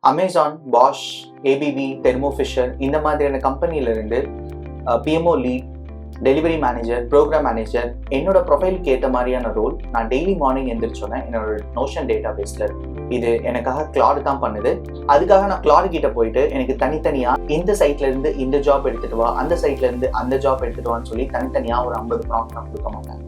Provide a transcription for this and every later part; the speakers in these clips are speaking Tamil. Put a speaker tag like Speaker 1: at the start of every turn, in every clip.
Speaker 1: Amazon, Bosch, ABB, Thermo Fisher இந்த மாதிரியான கம்பெனியிலிருந்து PMO lead, delivery manager, program manager, என்னோட ப்ரொஃபைலுக்கு ஏற்ற மாதிரியான ரோல் நான் டெய்லி மார்னிங் எந்திரிச்சோன்னே என்னோட நோஷன் டேட்டா பேஸில் இது எனக்காக கிளாட் தான் பண்ணுது. அதுக்காக நான் கிளாட் கிட்ட போயிட்டு எனக்கு தனித்தனியாக இந்த சைட்ல இருந்து இந்த ஜாப் எடுத்துட்டு வா, அந்த சைட்ல இருந்து அந்த ஜாப் எடுத்துட்டு வான்னு சொல்லி தனித்தனியாக ஒரு 50 ப்ராம்ப்ட் நான் கொடுக்க மாட்டேன்.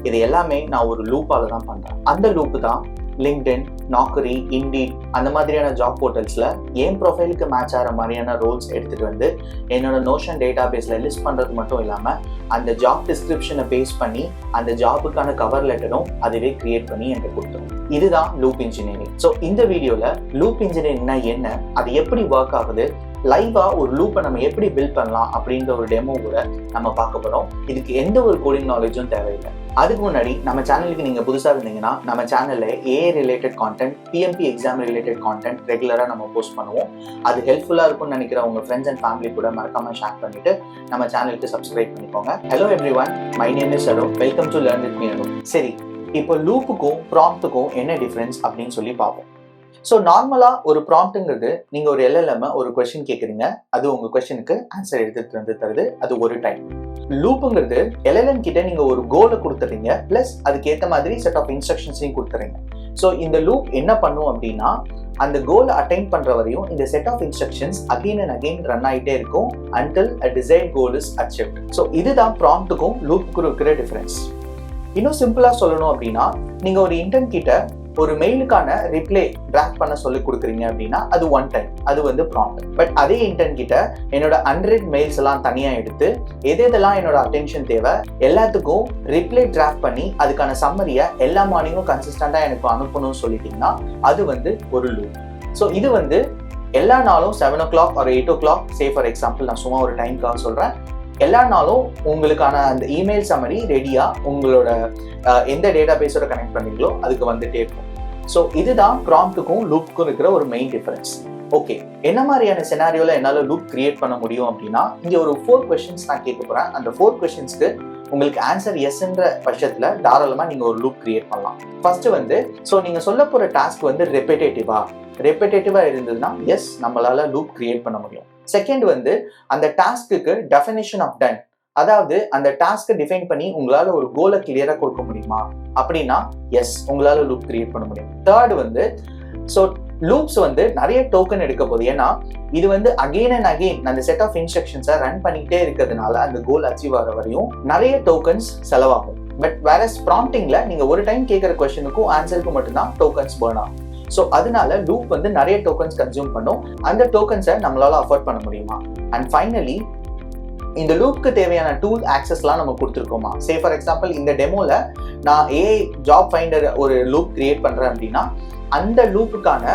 Speaker 1: இது எல்லாமே நான் ஒரு லூப்பால தான் பண்றேன். அந்த லூப்பு தான் லிங்க்டின், நாக்கரி, இண்டீட் அந்த மாதிரியான ஜாப் போர்ட்டல்ஸ்ல என் ப்ரொஃபைலுக்கு மேட்ச் ஆகிற மாதிரியான ரோல்ஸ் எடுத்துட்டு வந்து என்னோட நோஷன் டேட்டா பேஸ்ல லிஸ்ட் பண்றது மட்டும் இல்லாம அந்த ஜாப் டிஸ்கிரிப்ஷனை பேஸ் பண்ணி அந்த ஜாபுக்கான கவர் லெட்டரும் அதுவே கிரியேட் பண்ணி எனக்கு கொடுத்துரும். இதுதான் லூப் இன்ஜினியரிங். ஸோ இந்த வீடியோல லூப் இன்ஜினியரிங்னா என்ன, அது எப்படி ஒர்க் ஆகுது, லைவா ஒரு லூப்பை நம்ம எப்படி பில்ட் பண்ணலாம் அப்படின்ற ஒரு டெமோ கூட நம்ம பார்க்க போறோம். இதுக்கு எந்த ஒரு கோடிங் நாலேஜும் தேவையில்லை. அதுக்கு முன்னாடி நம்ம சேனலுக்கு நீங்க புதுசா இருந்தீங்கன்னா நம்ம சேனல்ல AI related content, PMP exam related content ரெகுலரா நம்ம போஸ்ட் பண்ணுவோம். அது ஹெல்ப்ஃபுல்லா இருக்கும்னு நினைக்கிற உங்க ஃப்ரெண்ட்ஸ் அண்ட் ஃபேமிலி கூட மறக்காம ஷேர் பண்ணிட்டு நம்ம சேனலுக்கு சப்ஸ்கிரைப் பண்ணிக்கோங்க. Hello everyone, my name is Arun. Welcome to learn with me Arun. சரி, இப்போ லூப்புக்கும் ப்ராம்ப்ட்டுக்கும் என்ன டிஃபரன்ஸ் அப்படின்னு சொல்லி பார்ப்போம். ஸோ நார்மலாக ஒரு ப்ராம்ப்ட்டுங்கிறது நீங்கள் ஒரு எல்எல்எம் ஒரு கொஸ்டின் கேட்குறீங்க, அது உங்கள் கொஸ்டினுக்கு ஆன்சர் எடுத்துட்டு வந்து தருது, அது ஒரு டைம். லூப்புங்கிறது எல்எல்எம் கிட்ட நீங்கள் ஒரு கோலை கொடுத்துறீங்க, ப்ளஸ் அதுக்கேற்ற மாதிரி செட் ஆஃப் இன்ஸ்ட்ரக்ஷன்ஸையும் கொடுத்துறீங்க. ஸோ இந்த லூப் என்ன பண்ணும் அப்படின்னா அந்த கோலை அட்டைன் பண்ணுற வரையும் இந்த set of instructions again and again run ஆகிட்டே இருக்கும் until a desired goal is achieved. So இதுதான் ப்ராம்ப்ட்டுக்கும் லூப்புக்கும் இருக்கிற டிஃபரன்ஸ். இன்னும் சிம்பிளா சொல்லணும் அப்படின்னா நீங்க ஒரு இன்டர்ன் கிட்ட ஒரு மெயிலுக்கான ரிப்ளை டிராஃப்ட் பண்ண சொல்லி கொடுக்குறீங்க அப்படின்னா அது ஒன் டைம், அது வந்து ப்ராம்ப்ட். பட் அதே இன்டர்ன் கிட்ட என்னோட 100 மெயில்ஸ் எல்லாம் தனியா எடுத்து எதெல்லாம் என்னோட அட்டென்ஷன் தேவை எல்லாத்துக்கும் ரிப்ளை டிராஃப்ட் பண்ணி அதுக்கான சம்மரியை எல்லா மார்னிங்கும் கன்சிஸ்டண்டா எனக்கு அனுப்பணும்னு சொல்லிட்டீங்கன்னா அது வந்து ஒரு லூப். ஸோ இது வந்து எல்லா நாளும் 7 o'clock or 8 o'clock, say for example நான் சும்மா ஒரு டைம்க்காக சொல்றேன், எல்லா நாளும் உங்களுக்கான அந்த இமெயில் சம்மரி ரெடியா உங்களோட எந்த டேட்டா பேஸோட கனெக்ட் பண்ணீங்களோ அதுக்கு வந்துட்டே இருக்கும். ஸோ இதுதான் ப்ராம்ப்ட்டுக்கும் லூப்புக்கும் இருக்கிற ஒரு மெயின் டிஃபரன்ஸ். ஓகே, என்ன மாதிரியான சினாரியோல என்னால லூப் கிரியேட் பண்ண முடியும் அப்படின்னா இங்க ஒரு 4 கொஸ்டின்ஸ் நான் கேட்க போறேன். அந்த 4 கொஸ்டின்ஸ்க்கு உங்களுக்கு ஆன்சர் எஸ்ன்ற பட்சத்துல தாராளமா நீங்க ஒரு லூப் கிரியேட் பண்ணலாம். ஃபர்ஸ்ட் வந்து ஸோ நீங்க சொல்ல போற டாஸ்க் வந்து ரெப்பிட்டேட்டிவா இருந்ததுன்னா எஸ், நம்மளால லூப் கிரியேட் பண்ண முடியும். செகண்ட் வந்து அந்த டாஸ்க்கு டெஃபினிஷன் ஆஃப் டன், அதாவது அந்த டாஸ்க்கை டிஃபைன் பண்ணி உங்களால ஒரு கோலை கிளியரா கொடுக்க முடியுமா அப்படின்னா எஸ், உங்களால லூப் கிரியேட் பண்ண முடியும். தேர்ட் வந்து ஸோ லூப்ஸ் வந்து நிறைய டோக்கன் எடுக்க போகுது, ஏன்னா இது வந்து அகெயின் அண்ட் அகெயின் அந்த செட் ஆஃப் இன்ஸ்ட்ரக்ஷன்ஸை ரன் பண்ணிக்கிட்டே இருக்கிறதுனால அந்த கோல் அச்சீவ் ஆகிற வரையும் நிறைய டோக்கன்ஸ் செலவாகும். பட் வேறஸ் ப்ராம்ப்டிங்ல நீங்க ஒரு டைம் கேட்கிற கொஸ்டினுக்கும் ஆன்சருக்கும் மட்டும்தான் டோக்கன்ஸ் பர்ன் ஆகும். ஸோ அதனால லூப் வந்து நிறைய டோக்கன்ஸ் கன்சியூம் பண்ணும். அந்த டோக்கன்ஸை நம்மளால அஃபோர்ட் பண்ண முடியுமா? அண்ட் ஃபைனலி இந்த லூப்க்கு தேவையான டூல் ஆக்சஸ்லாம் நம்ம கொடுத்துருக்கோமா? சே ஃபார் எக்ஸாம்பிள் இந்த டெமோல நான் ஏஐ ஜாப் ஃபைண்டர் ஒரு லூப் கிரியேட் பண்றேன் அப்படின்னா அந்த லூப்புக்கான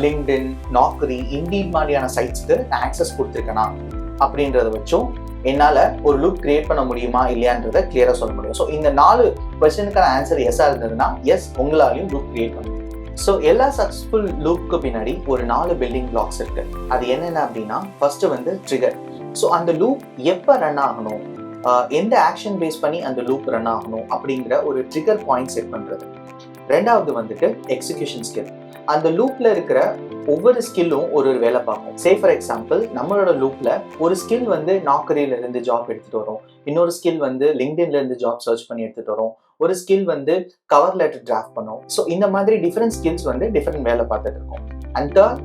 Speaker 1: லிங்க்டின், நாக்கரி, இண்டீட் மாதிரியான சைட்ஸ்க்கு நான் ஆக்சஸ் கொடுத்துருக்கேனா அப்படின்றத வச்சும் என்னால ஒரு லூப் கிரியேட் பண்ண முடியுமா இல்லையான்றதை கிளியரா சொல்ல முடியும். ஸோ இந்த 4 கொஸ்டினுக்கான ஆன்சர் எஸ்ஸா இருந்ததுன்னா எஸ், உங்களாலையும் லூப் கிரியேட் பண்ண முடியும். ஸோ எல்லா சக்ஸஸ்ஃபுல் லூப்புக்கு பின்னாடி ஒரு 4 பில்டிங் பிளாக்ஸ் இருக்கு. அது என்னென்ன அப்படின்னா ஃபர்ஸ்ட் வந்து ட்ரிகர். ஸோ அந்த லூப் எப்போ ரன் ஆகணும், எந்த ஆக்ஷன் பேஸ் பண்ணி அந்த லூப் ரன் ஆகணும் அப்படிங்கிற ஒரு ட்ரிகர் பாயிண்ட் செட் பண்றது. ரெண்டாவது வந்துட்டு எக்ஸிகியூஷன் ஸ்கில். அந்த லூப்ல இருக்கிற ஒவ்வொரு ஸ்கில்லும் ஒரு வேலை பார்க்கும். சே ஃபார் எக்ஸாம்பிள் நம்மளோட லூப்ல ஒரு ஸ்கில் வந்து நாக்கரியில இருந்து ஜாப் எடுத்துட்டு வரும், இன்னொரு ஸ்கில் வந்து லிங்க்டின்ல இருந்து ஜாப் சர்ச் பண்ணி எடுத்துட்டு வரும், ஒரு ஸ்கில் வந்து கவர் லெட்டர் டிராஃப்ட் பண்ணும். ஸோ இந்த மாதிரி டிஃப்ரெண்ட் ஸ்கில்ஸ் வந்து டிஃப்ரெண்ட் வேலை பார்த்துட்டு இருக்கும். And third,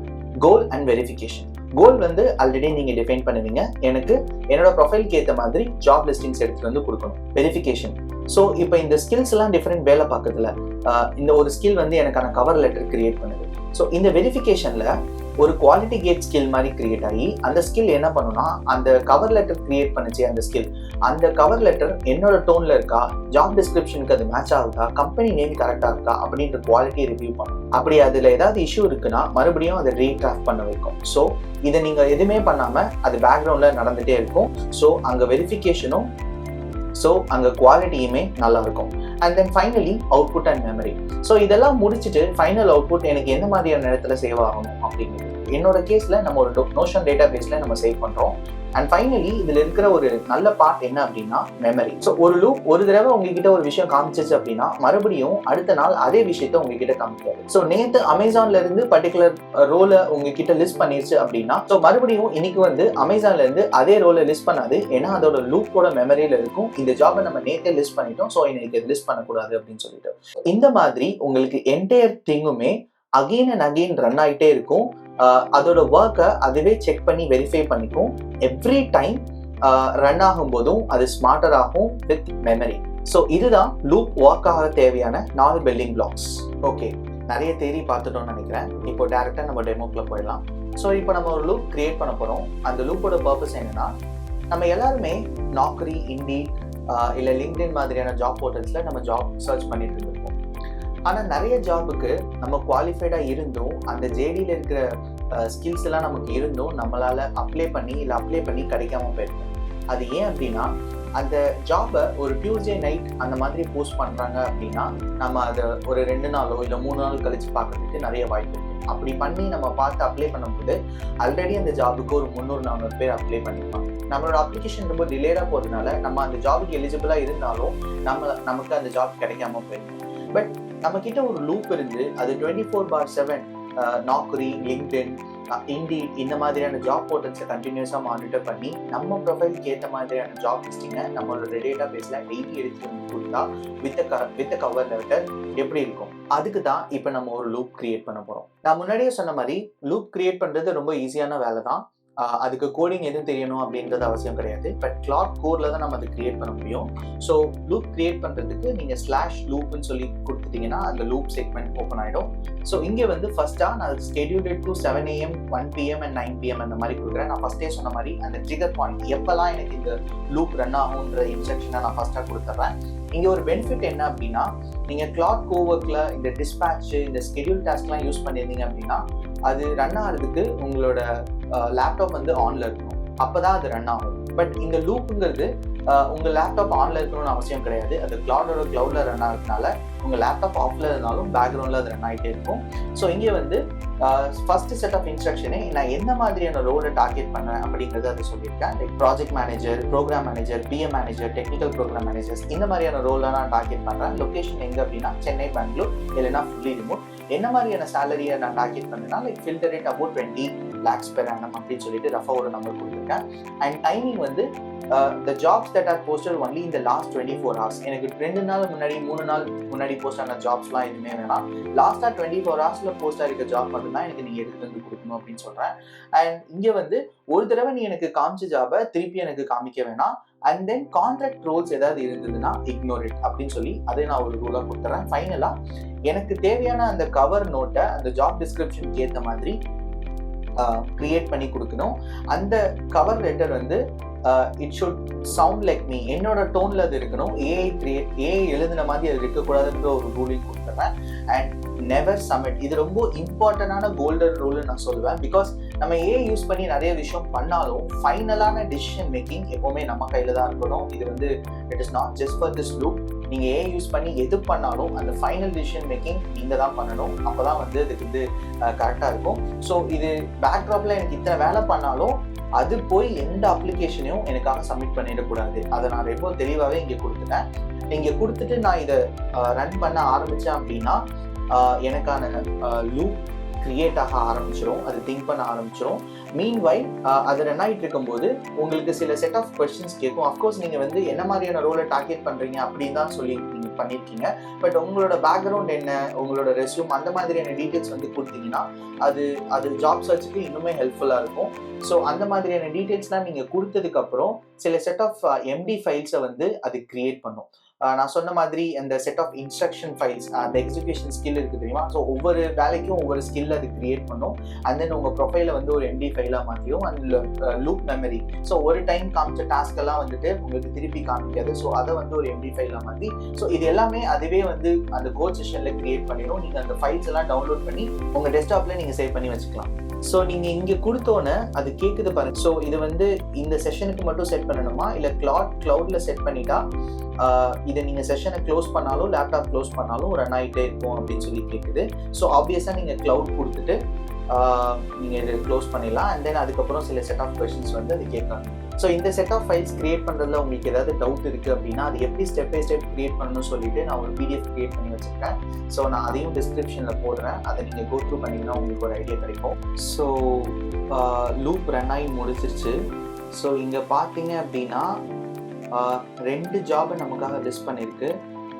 Speaker 1: goal and verification. Goal வந்து ஆல்ரெடி நீங்க டிஃபைன் பண்ணுவீங்க, எனக்கு என்னோட ப்ரொஃபைலுக்கு ஏற்ற மாதிரி ஜாப் லிஸ்டிங்ஸ் எடுத்துட்டு வந்து கொடுக்கணும். வெரிஃபிகேஷன், ஸோ இப்போ இந்த ஸ்கில்ஸ் எல்லாம் டிஃப்ரெண்ட் வேலை பார்க்கறதுல இந்த ஒரு ஸ்கில் வந்து எனக்கான கவர் லெட்டர் கிரியேட் பண்ணுது. ஸோ இந்த வெரிஃபிகேஷன்ல ஒரு குவாலிட்டி கேட் ஸ்கில் மாதிரி கிரியேட் ஆகி அந்த ஸ்கில் என்ன பண்ணுன்னா அந்த கவர் லெட்டர் கிரியேட் பண்ணுச்சு அந்த கவர் லெட்டர் என்னோட டோன்ல இருக்கா, ஜாப் டிஸ்கிரிப்ஷனுக்கு அது மேட்ச் ஆகுதா, கம்பெனி நேம் கரெக்டா இருக்கா அப்படின்ற குவாலிட்டியை ரிவ்யூ பண்ணும். அப்படி அதுல ஏதாவது இஷ்யூ இருக்குன்னா மறுபடியும் அதை ரீட்ராஃப்ட் பண்ண வைக்கும். ஸோ இதை நீங்க எதுவுமே பண்ணாம அது பேக்ரவுண்ட்ல நடந்துட்டே இருக்கும். ஸோ அங்க வெரிஃபிகேஷனும் ஸோ அங்கே குவாலிட்டியுமே நல்லா இருக்கும். And then finally output and memory. So இதெல்லாம் முடிச்சுட்டு ஃபைனல் அவுட்புட் எனக்கு எந்த மாதிரியான நேரத்தில் சேவ் ஆகணும் அப்படிங்கிறது. என்னோட கேஸ்ல நம்ம ஒரு நோஷன் டேட்டா பேஸ்ல நம்ம சேவ் பண்றோம். அண்ட் ஃபைனலி இதுல இருக்கிற ஒரு நல்ல பார்ட் என்ன அப்படின்னா மெமரி. ஸோ ஒரு லூப் ஒரு தடவை உங்ககிட்ட ஒரு விஷயம் காமிச்சிச்சு அப்படின்னா மறுபடியும் அடுத்த நாள் அதே விஷயத்த உங்ககிட்ட காமிக்காது. ஸோ நேற்று அமேசான்ல இருந்து பர்டிகுலர் ரோலை உங்ககிட்ட லிஸ்ட் பண்ணிருச்சு அப்படின்னா ஸோ மறுபடியும் இன்னைக்கு வந்து அமேசான்ல இருந்து அதே ரோலை லிஸ்ட் பண்ணாது. ஏன்னா அதோட லூப்போட மெமரியில இருக்கும் இந்த ஜாபை நம்ம நேற்றே லிஸ்ட் பண்ணிட்டோம், ஸோ இன்னைக்கு லிஸ்ட் பண்ணக்கூடாது அப்படின்னு சொல்லிட்டு. இந்த மாதிரி உங்களுக்கு என்டையர் திங்குமே அகெயின் அண்ட் அகெயின் ரன் ஆகிட்டே இருக்கும். அதோட ஒர்க்கை அதுவே செக் பண்ணி வெரிஃபை பண்ணிக்கும். எவ்ரி டைம் ரன் ஆகும் போதும் அது ஸ்மார்ட்டர் ஆகும் வித் மெமரி. ஸோ இதுதான் லூப் ஒர்க் ஆக தேவையான 4 பில்டிங் பிளாக்ஸ். ஓகே, நிறைய தேரி பார்த்துட்டோம்னு நினைக்கிறேன். இப்போ டைரக்டா நம்ம டெமோக்குள்ள போயிடலாம். ஸோ இப்போ நம்ம ஒரு லூப் கிரியேட் பண்ண போறோம். அந்த லூப்போட பர்பஸ் என்னன்னா, நம்ம எல்லாருமே நாக்ரி, இண்டீட் இல்லை லிங்க்டின் மாதிரியான ஜாப் போர்ட்டல்ஸ்ல நம்ம ஜாப் சர்ச் பண்ணிட்டு இருந்திருப்போம். ஆனால் நிறைய ஜாபுக்கு நம்ம குவாலிஃபைடாக இருந்தும் அந்த ஜேடியில் இருக்கிற ஸ்கில்ஸ் எல்லாம் நமக்கு இருந்தும் நம்மளால அப்ளை பண்ணி கிடைக்காம போயிருக்கோம். அது ஏன் அப்படின்னா, அந்த ஜாபை ஒரு டியூஸ்டே நைட் அந்த மாதிரி போஸ்ட் பண்ணுறாங்க அப்படின்னா நம்ம அதை ஒரு 2 நாளோ இல்லை 3 நாள் கழிச்சு பார்க்கறதுக்கு நிறைய வாய்ப்பு இருக்கு. அப்படி பண்ணி நம்ம பார்த்து அப்ளை பண்ணும்போது ஆல்ரெடி அந்த ஜாபுக்கு ஒரு 300-400 பேர் அப்ளை பண்ணிருப்பாங்க. நம்மளோட அப்ளிகேஷன் ரொம்ப டிலேடாக போகிறதுனால நம்ம அந்த ஜாபுக்கு எலிஜிபிளாக இருந்தாலும் நமக்கு அந்த ஜாப் கிடைக்காம போயிருக்கும். பட் நம்ம கிட்ட ஒரு லூப் இருந்து அது 24/7 நாக்ரி, லிங்க்டின், இண்டீட் இந்த மாதிரியான ஜாப் போர்ட்டல்ஸை கண்டினியூஸாக மானிட்டர் பண்ணி நம்ம ப்ரொஃபைலுக்கு ஏற்ற மாதிரியான ஜாப் லிஸ்டிங்கை நம்மளோட டேட்டா பேஸில் டெய்லி எடுத்து வந்து கொடுத்தா வித் கவர் லெட்டர் எப்படி இருக்கும்? அதுக்கு தான் இப்போ நம்ம ஒரு லூப் கிரியேட் பண்ண போகிறோம். நான் முன்னாடியே சொன்ன மாதிரி லூப் கிரியேட் பண்ணுறது ரொம்ப ஈஸியான வேலை தான். அதுக்கு கோடிங் எதுவும் தெரியணும் அப்படின்றது அவசியம் கிடையாது. பட் கிளாட் கோர்ல தான் நம்ம அதை கிரியேட் பண்ண முடியும். ஸோ லூப் கிரியேட் பண்ணுறதுக்கு நீங்கள் /loopன்னு சொல்லி கொடுத்துட்டீங்கன்னா அந்த லூப் செக்மெண்ட் ஓப்பன் ஆகிடும். ஸோ இங்கே வந்து ஃபர்ஸ்ட்டாக நான் scheduled to 7 AM, 1 PM and 9 PM அந்த மாதிரி கொடுக்குறேன். நான் ஃபர்ஸ்டே சொன்ன மாதிரி அந்த ட்ரிகர் பாயிண்ட் எப்போல்லாம் எனக்கு இந்த லூப் ரன் ஆகுன்ற இன்ஸ்ட்ரக்ஷனை நான் ஃபர்ஸ்ட்டாக கொடுத்துட்றேன். இங்கே ஒரு பெனிஃபிட் என்ன அப்படின்னா, நீங்கள் கிளாட் கோவர்க்கில் இந்த டிஸ்பேட்ச், இந்த ஸ்கெடியூல் டாஸ்க்லாம் யூஸ் பண்ணியிருந்தீங்க அப்படின்னா அது ரன் ஆகிறதுக்கு உங்களோட லேப்டாப் வந்து ஆன்ல இருக்கணும், அப்போதான் அது ரன் ஆகும். பட் இந்த லூப்புங்கிறது உங்கள் லேப்டாப் ஆன்ல இருக்கணும்னு அவசியம் கிடையாது. அது கிளவுட்ல ரன் ஆகிறதுனால உங்கள் லேப்டாப் ஆஃப்ல இருந்தாலும் பேக்ரவுண்டில் அது ரன் ஆகிட்டே இருக்கும். ஸோ இங்கே வந்து ஃபர்ஸ்ட் செட் ஆஃப் இன்ஸ்ட்ரக்ஷனே நான் என்ன மாதிரியான ரோலை டார்கெட் பண்ணேன் அப்படிங்கிறத அதை சொல்லியிருக்கேன். Like project manager, program manager, PM manager, technical program managers இந்த மாதிரியான ரோலை நான் டார்கெட் பண்ணுறேன். லொக்கேஷன் எங்கே அப்படின்னா சென்னை, பெங்களூர் இல்லைன்னா ஃபுல்லி ரிமோட். என்ன மாதிரியான சேலரியை நான் டார்கெட் பண்ணேன்னா like filter rate about 20 lakhs per annum அப்படின்னு சொல்லிட்டு ரஃபாக ஒரு நம்பர் கொடுத்துருக்கேன். அண்ட் டைமிங் வந்து the jobs that are posted only in the last 24 hours. எனக்கு 2 நாள் முன்னாடி 3 நாள் முன்னாடி போஸ்ட் ஆன ஜாப்ஸ்லாம் எதுவுமே வேணாம். லாஸ்ட்டாக 24 ஹவர்ஸில் போஸ்ட் ஆகிருக்க ஜாப் மட்டும்தான் எனக்கு நீங்கள் எடுத்து வந்து கொடுக்கணும் அப்படின்னு சொல்கிறேன். அண்ட் இங்கே வந்து ஒரு தடவை நீ எனக்கு காமிச்ச ஜாபை திருப்பி எனக்கு காமிக்க வேணாம். அண்ட் தென் கான்ட்ராக்ட் ரோல்ஸ் ஏதாவது இருந்ததுன்னா இக்னோர் இட் அப்படின்னு சொல்லி அதை நான் ஒரு ரூலாக கொடுத்துறேன். ஃபைனலாக எனக்கு தேவையான அந்த கவர் நோட்டை அந்த ஜாப் டிஸ்கிரிப்ஷனுக்கு ஏற்ற மாதிரி கிரியேட் பண்ணி கொடுக்கணும். அந்த கவர் லெட்டர் வந்து it should sound like me, என்னோட டோன்ல அது இருக்கணும். ஏஐ எழுதின மாதிரி அது இருக்கக்கூடாதுன்ற ஒரு ரூலிங் கொடுத்துறேன். அண்ட் நெவர் சப்மிட், இது ரொம்ப இம்பார்ட்டன்டான கோல்டன் ரூல்னு நான் சொல்லுவேன். பிகாஸ் நம்ம ஏஐ யூஸ் பண்ணி நிறைய விஷயம் பண்ணாலும் ஃபைனலான டிசிஷன் மேக்கிங் எப்பவுமே நம்ம கையில தான் இருக்கணும். இது வந்து it is not just for this loop. நீங்க ஏஐ யூஸ் பண்ணி எது பண்ணாலும் அந்த ஃபைனல் டிசிஷன் மேக்கிங் நீங்க தான் பண்ணணும். அப்பதான் வந்து இதுக்கு வந்து கரெக்டா இருக்கும். ஸோ இது பேக்ராப்ல எனக்கு இத்தனை வேலை பண்ணாலும் அது போய் எந்த அப்ளிகேஷனையும் எனக்காக சப்மிட் பண்ணிடக்கூடாது. அதை நான் ரொம்ப தெளிவாகவே இங்கே கொடுத்துட்டேன். இங்கே கொடுத்துட்டு நான் இதை ரன் பண்ண ஆரம்பித்தேன் அப்படின்னா எனக்கான லூப் கிரியேட் ஆக ஆரம்பிச்சிடும், அது திங்க் பண்ண ஆரம்பிச்சிடும். மீன்வைல் அது ரன் ஆகிட்டு இருக்கும்போது உங்களுக்கு சில செட் ஆஃப் கொஸ்டின்ஸ் கேட்கும். அஃப்கோர்ஸ் நீங்கள் வந்து என்ன மாதிரியான ரோலை டார்கெட் பண்ணுறீங்க அப்படின்னு தான் சொல்லி நீங்கள் பண்ணியிருக்கீங்க. பட் உங்களோட பேக்ரவுண்ட் என்ன, உங்களோட ரெஸ்யூம் அந்த மாதிரியான டீட்டெயில்ஸ் வந்து கொடுத்தீங்கன்னா அது ஜாப் சர்ச்சுக்கு இன்னுமே ஹெல்ப்ஃபுல்லாக இருக்கும். ஸோ அந்த மாதிரியான டீட்டெயில்ஸ்லாம் நீங்கள் கொடுத்ததுக்கப்புறம் சில செட் ஆஃப் MD ஃபைல்ஸை வந்து அது கிரியேட் பண்ணும். நான் சொன்ன மாதிரி அந்த செட் ஆஃப் இன்ஸ்ட்ரக்ஷன் ஃபைல்ஸ், அந்த எக்ஸிக்யூஷன் ஸ்கில் இருக்குது தெரியுமா? ஸோ ஒவ்வொரு வேலைக்கும் ஒவ்வொரு ஸ்கில் அது கிரியேட் பண்ணும். அண்ட் தென் உங்கள் ப்ரொஃபைலை வந்து ஒரு MD ஃபைலாக மாற்றியும். அண்ட் லூப் மெமரி, ஸோ ஒரு டைம் காமிச்ச டாஸ்க் எல்லாம் வந்துட்டு உங்களுக்கு திருப்பி காமிக்காது. ஸோ அதை வந்து ஒரு MD ஃபைலாக மாற்றி, ஸோ இது எல்லாமே அதுவே வந்து அந்த கோட் செஷனில் கிரியேட் பண்ணிடும். நீங்கள் அந்த ஃபைல்ஸ் எல்லாம் டவுன்லோட் பண்ணி உங்கள் டெஸ்க்டாப்பில் நீங்கள் சேவ் பண்ணி வச்சுக்கலாம். ஸோ நீங்கள் இங்கே கொடுத்தோன்னே அது கேட்குது பாருங்க. ஸோ இது வந்து இந்த செஷனுக்கு மட்டும் செட் பண்ணணுமா, இல்லை கிளவுட்ல செட் பண்ணிட்டா இதை நீங்கள் செஷனை க்ளோஸ் பண்ணாலும் லேப்டாப் க்ளோஸ் பண்ணாலும் ரன் ஆகிட்டே இருக்கும் அப்படின்னு சொல்லி கேட்குது. ஸோ ஆப்வியஸாக நீங்கள் கிளவுட் கொடுத்துட்டு நீங்கள் இதை க்ளோஸ் பண்ணிடலாம். அண்ட் தென் அதுக்கப்புறம் சில செட் ஆஃப் கொஷின்ஸ் வந்து அது கேட்கலாம். ஸோ இந்த செட் ஆஃப் ஃபைல்ஸ் கிரியேட் பண்ணுறதுல உங்களுக்கு ஏதாவது டவுட் இருக்குது அப்படின்னா அது எப்படி ஸ்டெப் பை ஸ்டெப் கிரியேட் பண்ணணும்னு சொல்லிட்டு நான் ஒரு PDF கிரியேட் பண்ணி வச்சுருக்கேன். ஸோ நான் அதையும் டிஸ்கிரிப்ஷனில் போடுறேன். அதை நீங்கள் கோ த்ரூ பண்ணிங்கன்னா உங்களுக்கு ஒரு ஐடியா கிடைக்கும். ஸோ லூப் ரன் ஆகி முடிச்சிருச்சு. ஸோ இங்கே பார்த்தீங்க அப்படின்னா 2 ஜாபை நமக்காக லிஸ்ட் பண்ணியிருக்கு.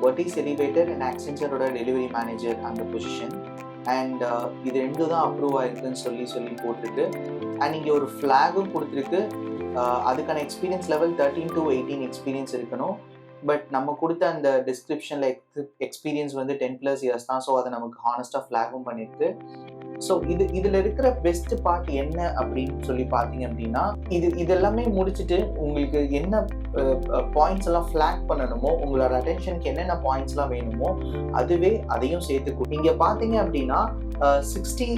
Speaker 1: Vertex Elevator and Accentureோட டெலிவரி மேனேஜர் அந்த பொசிஷன். அண்ட் இது 2 தான் அப்ரூவ் ஆயிருக்குன்னு சொல்லி போட்டிருக்கு. அண்ட் இங்கே ஒரு ஃப்ளாகும் கொடுத்துருக்கு. அதுக்கான எக்ஸ்பீரியன்ஸ் லெவல் 13 to 18 எக்ஸ்பீரியன்ஸ் இருக்கணும். பட் நம்ம கொடுத்த அந்த டிஸ்கிரிப்ஷனில் எக்ஸ்பீரியன்ஸ் வந்து 10+ இயர்ஸ் தான். ஸோ அதை நமக்கு ஹானஸ்டாக ஃப்ளாகும் பண்ணியிருக்கு. ஸோ இதில் இருக்கிற பெஸ்ட் பார்ட் என்ன அப்படின்னு சொல்லி பார்த்தீங்க அப்படின்னா இதெல்லாமே முடிச்சுட்டு உங்களுக்கு என்ன பாயிண்ட்ஸ் எல்லாம் ஃப்ளாக் பண்ணணுமோ, உங்களோட அட்டென்ஷனுக்கு என்னென்ன பாயிண்ட்ஸ்லாம் வேணுமோ அதுவே அதையும் சேர்த்துக்கும். இங்கே பார்த்தீங்க அப்படின்னா 60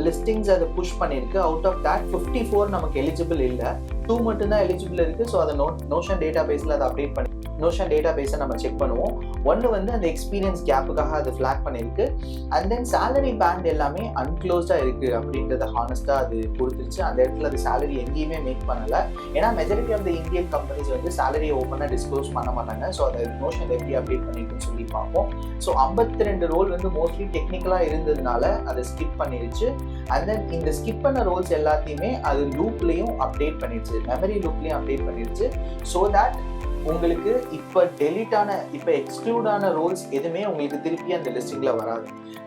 Speaker 1: லிஸ்டிங்ஸ் அதை புஷ் பண்ணியிருக்கு. அவுட் ஆஃப் தட் 54 நமக்கு எலிஜிபிள் இல்லை, 2 மட்டும்தான் எலிஜிபிள் இருக்குது. ஸோ அதை நோஷன் டேட்டா பேஸில் அதை அப்டேட் பண்ணி நோஷன் டேட்டா பேஸை நம்ம செக் பண்ணுவோம். ஒன்று வந்து அந்த எக்ஸ்பீரியன்ஸ் கேப்புக்காக அது ஃப்ளாக் பண்ணியிருக்கு. அண்ட் தென் சேலரி பேண்ட் எல்லாமே அன்க்ளோஸ்டாக இருக்குது அப்படின்றத ஹானஸ்டாக அது கொடுத்துருச்சு. அந்த இடத்துல அது சேலரி எங்கேயுமே மேக் பண்ணலை. ஏன்னா majority of the Indian companies வந்து சேலரியை ஓப்பனாக டிஸ்க்ளோஸ் பண்ண மாட்டாங்க. ஸோ அதை நோஷன் எப்படி அப்டேட் பண்ணியிருக்குன்னு சொல்லி பார்ப்போம். ஸோ 52 ரோல் வந்து மோஸ்ட்லி டெக்னிக்கலாக இருந்ததுனால அதை ஸ்கிப் பண்ணிருச்சு. அண்ட் தென் இந்த ஸ்கிப் பண்ண ரோல்ஸ் எல்லாத்தையுமே அது லூப்லேயும் அப்டேட் பண்ணிடுச்சு, மெமரி லூப்லேயும் அப்டேட் பண்ணிடுச்சு. ஸோ தட் உங்களுக்கு இப்போ இப்போ எக்ஸ்க்ளூட் ஆன ரோல்ஸ் எதுவுமே உங்களுக்கு திருப்பி அந்த லிஸ்டிங்கில் வராது.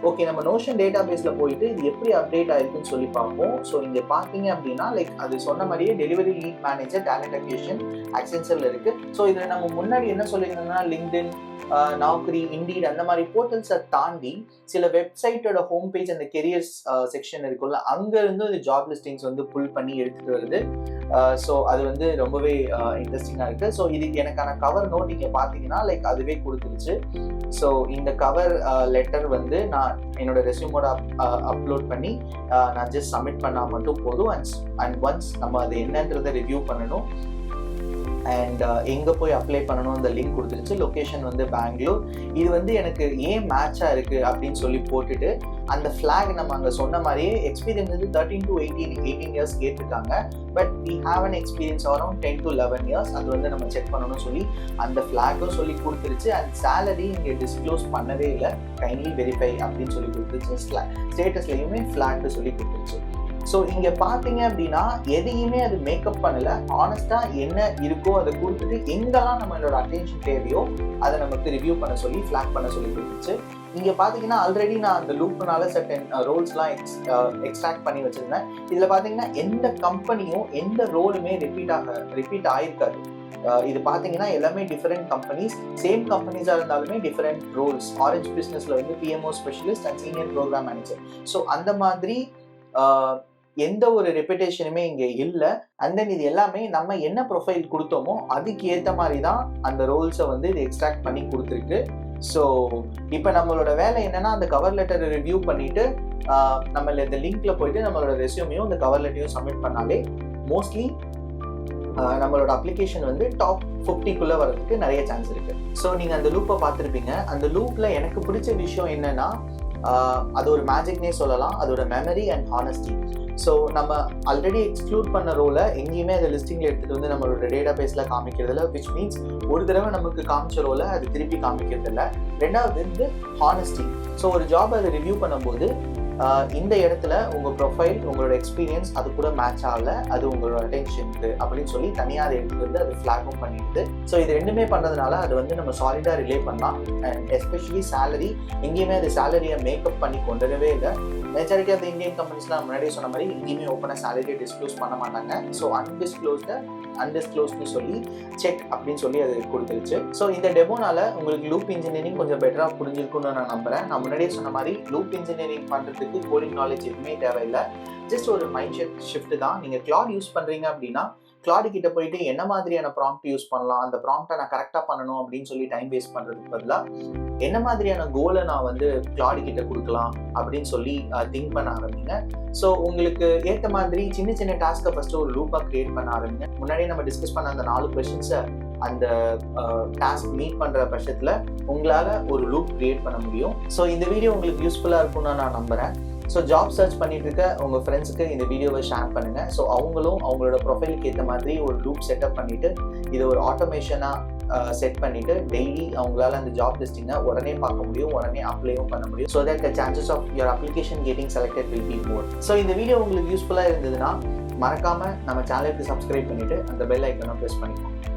Speaker 1: ஓகே, நம்ம நோஷன் டேட்டா பேஸில் போயிட்டு இது எப்படி அப்டேட் ஆயிருக்குன்னு சொல்லி பார்ப்போம். ஸோ இங்கே பார்த்தீங்க அப்படின்னா அது சொன்ன மாதிரியே delivery lead manager talent acquisition Accentureல இருக்கு. ஸோ இதில் நம்ம முன்னாடி என்ன சொல்லியிருந்தோம்னா லிங்க்டின், நாக்ரி, இண்டீட் அந்த மாதிரி போர்ட்டல்ஸை தாண்டி சில வெப்சைட்டோட ஹோம் பேஜ் அந்த கெரியர்ஸ் செக்ஷன் இருக்குல்ல, அங்கேருந்து இந்த ஜாப் லிஸ்டிங்ஸ் வந்து புல் பண்ணி எடுத்துகிட்டு வருது. ஸோ அது வந்து ரொம்பவே இன்ட்ரெஸ்டிங்காக இருக்குது. ஸோ இது எனக்கான கவர் நோட் இங்கே பார்த்தீங்கன்னா அதுவே கொடுத்துருச்சு. ஸோ இந்த கவர் லெட்டர் வந்து நான் என்னோட ரெஸ்யூமோட அப்லோட் பண்ணி நான் ஜஸ்ட் சப்மிட் பண்ணால் மட்டும் போதும். அண்ட் ஒன்ஸ் நம்ம அது என்னன்றதை ரிவ்யூ பண்ணணும். அண்ட் எங்கே போய் அப்ளை பண்ணணும் அந்த லிங்க் கொடுத்துருச்சு. லொக்கேஷன் வந்து பெங்களூர். இது வந்து எனக்கு ஏன் மேட்சாக இருக்குது அப்படின்னு சொல்லி போட்டுட்டு அந்த ஃப்ளாக் நம்ம அங்கே சொன்ன மாதிரியே எக்ஸ்பீரியன்ஸ் வந்து 13 to 18 இயர்ஸ் கேட்டிருக்காங்க. But we have an experience around 10 to 11 years. அது வந்து நம்ம செக் பண்ணணும்னு சொல்லி அந்த ஃப்ளாகும் சொல்லி கொடுத்துருச்சு. அண்ட் சேலரி இங்கே டிஸ்க்ளோஸ் பண்ணவே இல்லை, கைண்ட்லி வெரிஃபை அப்படின்னு சொல்லி கொடுத்துருச்சு. ஸ்டேட்டஸ்லையுமே ஃப்ளாக்னு சொல்லி கொடுத்துருச்சு. ஸோ இங்கே பார்த்தீங்க அப்படின்னா எதையுமே அது மேக்கப் பண்ணலை. ஆனஸ்டாக என்ன இருக்கோ அதை கொடுத்துட்டு எங்கெல்லாம் நம்மளோட அட்டென்ஷன் தேவையோ அதை நமக்கு ரிவ்யூ பண்ண சொல்லி ஃப்ளாக் பண்ண சொல்லி கொடுத்துச்சு. இங்கே பார்த்தீங்கன்னா ஆல்ரெடி நான் அந்த லூப்னால சர்டன் ரோல்ஸ்லாம் எக்ஸ்ட்ராக்ட் பண்ணி வச்சுருந்தேன். இதில் பார்த்தீங்கன்னா எந்த கம்பெனியும் எந்த ரோலுமே ரிப்பீட் ஆயிருக்காது. இது பார்த்தீங்கன்னா எல்லாமே டிஃபரெண்ட் கம்பெனிஸ், சேம் கம்பெனிஸாக இருந்தாலுமே டிஃபரெண்ட் ரோல்ஸ். ஆரஞ்ச் பிஸ்னஸில் வந்து PMO specialist and senior program manager. So அந்த மாதிரி எந்த ஒரு ரெப்புடேஷனுமே இங்கே இல்லை. அண்ட் தென் இது எல்லாமே நம்ம என்ன ப்ரொஃபைல் கொடுத்தோமோ அதுக்கு ஏற்ற மாதிரி தான் அந்த ரோல்ஸை வந்து இது எக்ஸ்ட்ராக்ட் பண்ணி கொடுத்துருக்கு. ஸோ இப்போ நம்மளோட வேலை என்னன்னா அந்த கவர் லெட்டரை ரிவ்யூ பண்ணிட்டு நம்ம இந்த லிங்க்ல போயிட்டு நம்மளோட ரெஸ்யூமையும் இந்த கவர் லெட்டரையும் சப்மிட் பண்ணாலே மோஸ்ட்லி நம்மளோட அப்ளிகேஷன் வந்து டாப் 50க்குள்ளே வரதுக்கு நிறைய சான்ஸ் இருக்கு. ஸோ நீங்கள் அந்த லூப்பை பார்த்துருப்பீங்க. அந்த லூப்பில் எனக்கு பிடிச்ச விஷயம் என்னன்னா அது ஒரு மேஜிக்னே சொல்லலாம், அதோட மெமரி அண்ட் ஹானஸ்டி. ஸோ நம்ம ஆல்ரெடி எக்ஸ்க்ளூட் பண்ண ரோலை எங்கேயுமே அதை லிஸ்டிங்கில் எடுத்துகிட்டு வந்து நம்மளோட டேட்டா பேஸில் காமிக்கிறதில்ல. விச் மீன்ஸ் ஒரு தடவை நமக்கு காமிச்ச ரோலை அது திருப்பி காமிக்கிறதில்ல. ரெண்டாவது வந்து ஹானஸ்டி. ஸோ ஒரு ஜாப் அதை ரிவ்யூ பண்ணும்போது இந்த இடத்துல உங்கள் ப்ரொஃபைல், உங்களோட எக்ஸ்பீரியன்ஸ் அது கூட மேட்ச் ஆகலை, அது உங்களோட அட்டென்ஷனுக்கு அப்படின்னு சொல்லி தனியாக அதை எடுத்துகிட்டு வந்து அது ஃப்ளாகும் பண்ணிடுது. ஸோ இது ரெண்டுமே பண்ணுறதுனால அது வந்து நம்ம சாலிடாக ரிலே பண்ணலாம். அண்ட் எஸ்பெஷலி சேலரி, எங்கேயுமே அது சேலரியை மேக்கப் பண்ணி கொண்டுடவே இல்லை. மெஜாரிட்டி ஆஃப் த இந்தியன் கம்பெனிஸ்லாம் முன்னாடியே சொன்ன மாதிரி எங்கேயுமே ஓப்பனாக சேலரியை டிஸ்க்ளோஸ் பண்ண மாட்டாங்க. ஸோ அன்டிஸ்க்ளோஸ்னு சொல்லி செக் அப்படின்னு சொல்லி அது கொடுத்துருச்சு. ஸோ இந்த டெமோனால உங்களுக்கு லூப் இன்ஜினியரிங் கொஞ்சம் பெட்டராக புரிஞ்சிருக்குன்னு நான் நம்புகிறேன். நான் முன்னாடியே சொன்ன மாதிரி லூப் இன்ஜினியரிங் பண்ணுறதுக்கு கோடிங் நாலேஜ் எதுவுமே தேவையில்லை. ஜஸ்ட் ஒரு மைண்ட் ஷிஃப்ட் தான். நீங்கள் கிளாட் யூஸ் பண்ணுறீங்க அப்படின்னா கிளாடு கிட்ட போயிட்டு என்ன மாதிரியான ப்ராம்ப்ட் யூஸ் பண்ணலாம், அந்த ப்ராம்ப்டை நான் கரெக்டாக பண்ணணும் அப்படின்னு சொல்லி டைம் வேஸ்ட் பண்ணுறதுக்கு பதிலாக என்ன மாதிரியான கோலை நான் வந்து கிளாடு கிட்ட கொடுக்கலாம் அப்படின்னு சொல்லி திங்க் பண்ண ஆரம்பிங்க. ஸோ உங்களுக்கு ஏற்ற மாதிரி சின்ன சின்ன டாஸ்க்கை ஃபஸ்ட்டு ஒரு லூப்பாக கிரியேட் பண்ண ஆரம்பிங்க. முன்னாடியே நம்ம டிஸ்கஸ் பண்ண அந்த 4 கொஸ்டின்ஸை அந்த டாஸ்க் மீட் பண்ணுற பட்சத்தில் உங்களால் ஒரு லூப் கிரியேட் பண்ண முடியும். ஸோ இந்த வீடியோ உங்களுக்கு யூஸ்ஃபுல்லாக இருக்கும்னு நான் நம்புகிறேன். ஸோ ஜாப் சர்ச் பண்ணிட்டு இருக்க உங்கள் ஃப்ரெண்ட்ஸுக்கு இந்த வீடியோவை ஷேர் பண்ணுங்கள். ஸோ அவங்களும் அவங்களோட ப்ரொஃபைலுக்கு ஏற்ற மாதிரி ஒரு லூப் செட்டப் பண்ணிவிட்டு இதை ஒரு ஆட்டோமேஷனாக செட் பண்ணிவிட்டு டெய்லி அவங்களால அந்த ஜாப் லிஸ்டிங்கை உடனே பார்க்க முடியும், உடனே அப்ளையும் பண்ண முடியும். So that the chances of your application getting selected will be more. So இந்த வீடியோ உங்களுக்கு யூஸ்ஃபுல்லாக இருந்ததுன்னா மறக்காமல் நம்ம சேனலுக்கு சப்ஸ்கிரைப் பண்ணிவிட்டு அந்த பெல் ஐக்கனை ப்ரெஸ் பண்ணிக்கோங்க.